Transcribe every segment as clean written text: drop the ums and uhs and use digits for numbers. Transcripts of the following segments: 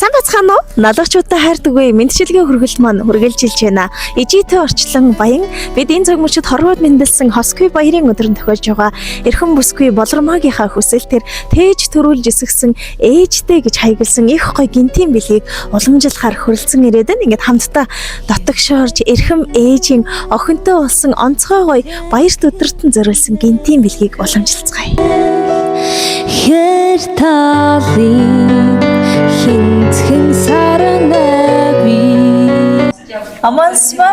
Сайн бацхан уу? Налгачуудаа хайрдаггүй мэдчилгээ хүргэлт маань хүргэлжилж байна. Ижитэй орчлон баян бид энэ цаг мөчид хорвоод мэндэлсэн Хосгүй баярын өдрөнд тохиолж байгаа эрхэм бүсгүй болормоогийнхаа хүсэлтээр тээж төрүүлж эсгсэн ээжтэй гэж хаягдсан их гой гинтийн бэлгийг уламжлахаар хөрөлцөн ирээд байна. Ингээд хамтдаа дотогшоорж эрхэм ээжийн охинтой болсон онцгой гой баярт өдөртөн зориулсан гинтийн бэлгийг уламжлацгаая. Хэр талын хинтхэн сарнави амансба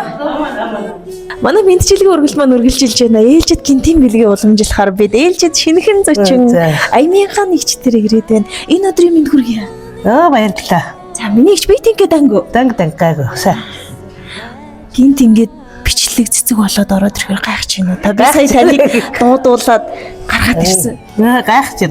манай мэдчилгээ үргэлж маань үргэлжилж байна. Ээлжид гинтийн бэлгээ уламжлахаар бид ээлжид шинэхэн зочин аимынхаа нэгч тэр ирээд байна. Энэ өдрийн минь хүргэе. Баярлалаа. За миний ч битингээ дангу. Дангаагүй. Гинт ингээд бичлэг цэцэг болоод ороод ирэхээр гайхаж байна уу? Та би сая таныг дуудуулаад гаргаад ирсэн. Гайхаж.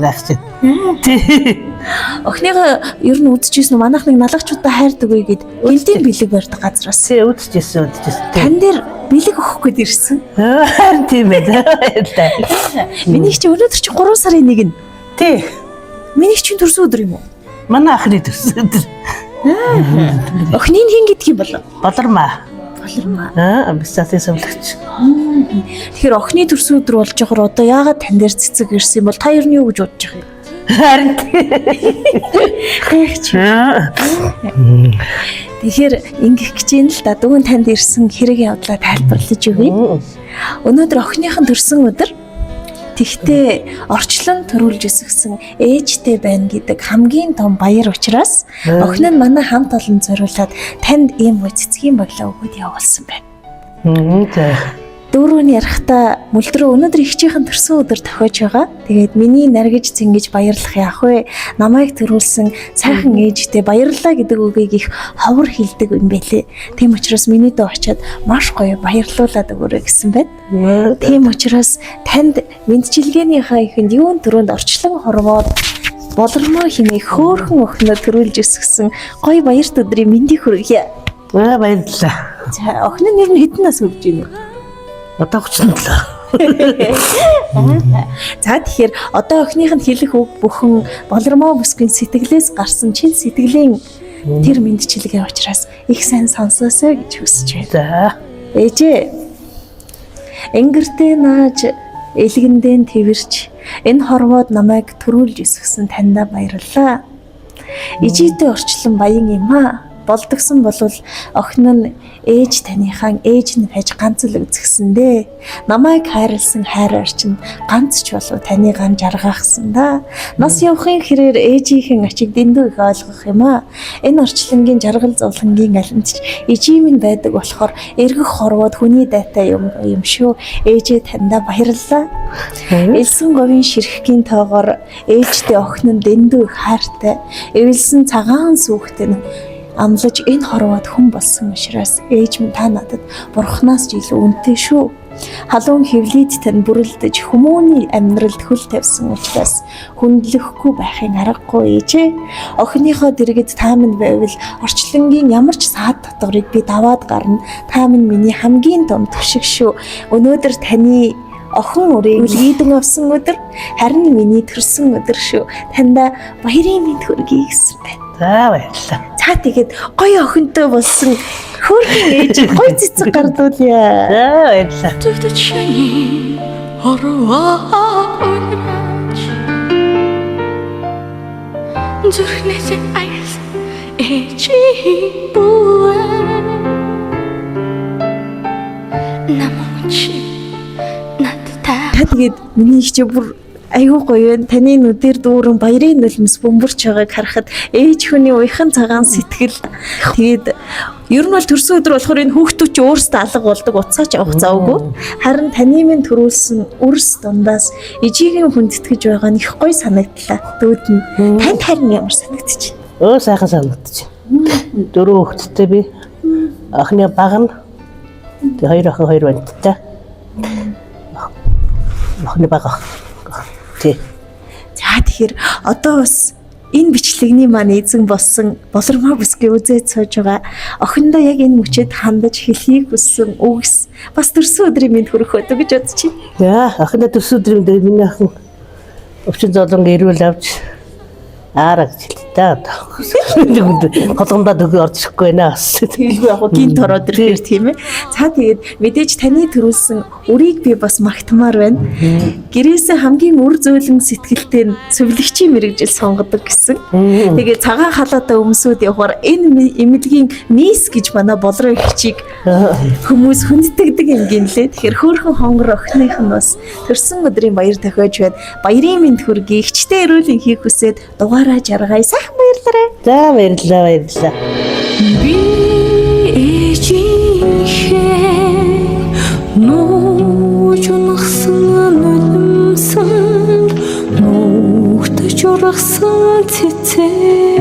Охиныгоо ер нь үдчихсэн үү? Манайх нэг налагчуудаа хайрдаггүй гэд гинтийн бэлэг барьдаг газраас. Үдчихсэн. Тан дээр бэлэг өгөх гээд ирсэн. Харин тийм ээ. Баярлалаа. Миний чи өнөөдөр чи 3 сарын 1 нь. Тий. Миний чи төрсөн өдөр юм уу? Манай ахны төрсөн өдөр. Охины хин гэдэг юм бол? Болормаа. Бисасын сувлагч. Тэгэхээр охины төрсөн өдөр болж байгаа одоо яагаад тань дээр цэцэг ирсэн бол та ер нь юу гэж бодож байгаа юм? Харин гайхаж. Тэгэхээр ингэх гэж юм л да дүүн танд ирсэн хэрэг явдлаа тайлбарлаж өгье. Өнөөдөр охиныхан төрсөн өдөр тэгтээ орчлон төрүүлж өсгсөн ээжтэй байна гэдэг хамгийн том баяр учраас охин нь манай хамт олон зориулаад танд ийм үе цэцгийн баглаа өгөөд явуулсан байна. Дөрөвний ярахта мөлдрөө өнөөдөр ихчийнхэн төрсөн өдөр тохиож байгаа. Тэгээд миний наргиж зингэж баярлах яах вэ? Намайг төрүүлсэн сайхан ээжтэй баярлалаа гэдэг үгийг их ховор хэлдэг юм байлээ. Тийм учраас миний дөө очиад маш гоё баярлуулад өгөөрэй гэсэн байна. Тийм учраас танд мэдчилгээнийхаа ихэнд юун төрөнд орчлон хорвоод болормоо хэмээх хөөхөн охиноо төрүүлж өсгсөн гоё баярт өдрийн мэндийг хүргье. Баярлалаа. За охин нь нэр нь хэдэн нас хүрч байна вэ? Одоо 37. За тэгэхээр одоо охиных нь хэлэх үг бүхэн болормоо бүсгийн сэтгэлээс гарсан чин сэтгэлийн тэр мэдчилгээ учраас их сайн сонсоосэй гэж хүсэж байна. За. Ээжээ. Энгэртэй нааж элгэндэн твэрч энэ хорвоод намайг төрүүлж өсгсөн таньда баярлалаа. Ижитэй орчлон баян юм аа. Болдгсон болвол охин нь ээж таныхаа ээж нь байж ганц л үзгсэндээ намайг хайрлсан хайраар чинь ганц ч болов таны ган жаргахсан да. Нас явахын хэрээр ээжийнхэн ачиг дэндүү их ойлгох юм аа. Энэ орчлонгийн жаргал зовлонгийн алимч ижим нь байдаг болохоор эргэх хорвоод хүний дайтай юм шүү. Ээжээ таньда баярлалаа. Элсэн говийн ширхгийн тоогоор ээжтэй охин нь дэндүү их хайртай. Эвэлсэн цагаан сүхтэй нь амлаж энэ хорвоод хүн болсон учраас ээж минь та надад бурхнаас ч илүү үнэтэй шүү. Халуун хөвлөд тань бүрэлдэж хүмүүний амьдралд хөл тавьсан учраас хүндлэхгүй байхын аргагүй ээжээ. Охиныхоо дэргэд та минь байвал орчлонгийн ямар ч саад татварыг би даваад гарна. Та минь миний хамгийн том төшиг шүү. Өнөөдөр таны охин үрийг үлгийдэн авсан өдөр харин миний төрсөн өдөр шүү. Таньда баярын мэнд хүргэе гэсэн байна. За баярлалаа. За тэгээд гоё охинтой болсон хөөрхөн ээж гоё цэцэг гардуулъя. За баярлалаа. Төвчний хорвооч зүрхнээс айс ээжи буэ намочи надтай. Тэгээд миний их ч бүр айгүй гоё вэ. Таны нүдээр дүүрэн баярын нулимс бөмбөрч байгааг харахад ээж хүний уяхан цагаан сэтгэл. Тэгээд ер нь бол төрсөн өдөр болохоор энэ хүүхдүүд ч өөрсдөө алга болдог уцаач авах завгүй. Харин таны минь төрүүлсэн үрс дундаас ижигийн хүндэтгэж байгаа нь их гоё санагдлаа. Дүүд нь танд харин ямар санагдчих? Сайхан санагдчих. 4 хүүхэдтэй би. Охины баг нь хоёр охин 2 банттай. Охины баг. За тэгэхээр одоо бас энэ бичлэгний маань эзэн болсон болормоо бүсгийн үзээд сууж байгаа охиндоо яг энэ мөчөд хандаж хэлхийг хүссэн үгс бас төрсөн өдрийн мэнд хүрэх өдөө гэж бодчих. За охиндоо төрсөн өдрийн миний охин өвчин золонг ирүүл авч аараа гэж хэлээ. За холгомдоод өгөө орж ирэхгүй байна. Тэгэлгүй яг гинт ороод ирэхээр тийм ээ. За тэгээд мэдээж таны төрүүлсэн үрийг би бас магтмаар байна. Гэрээсээ хамгийн үр зөөлөн сэтгэлтэй цэвэрлэгчийн мэрэгжил сонгодог гэсэн. Тэгээд цагаан халаатай өмсөд явахаар энэ эмнэлгийн мис гэж манай болроо ихчийг хүмүүс хүндэтгдэг юм гинлээ. Тэгэхээр хөөрхөн хонгор охиных нь бас төрсөн өдрийн баяр тохиож байна. Баярын мэнд хүргэе. Ихчтэй эрүүлийн хийх хүсээд дугаараа жаргая. Сайхан баярлалаа. За баярлалаа. Би ээжийнхээ нуужнахсан нулимсан нуухтаж ургасан цэцээ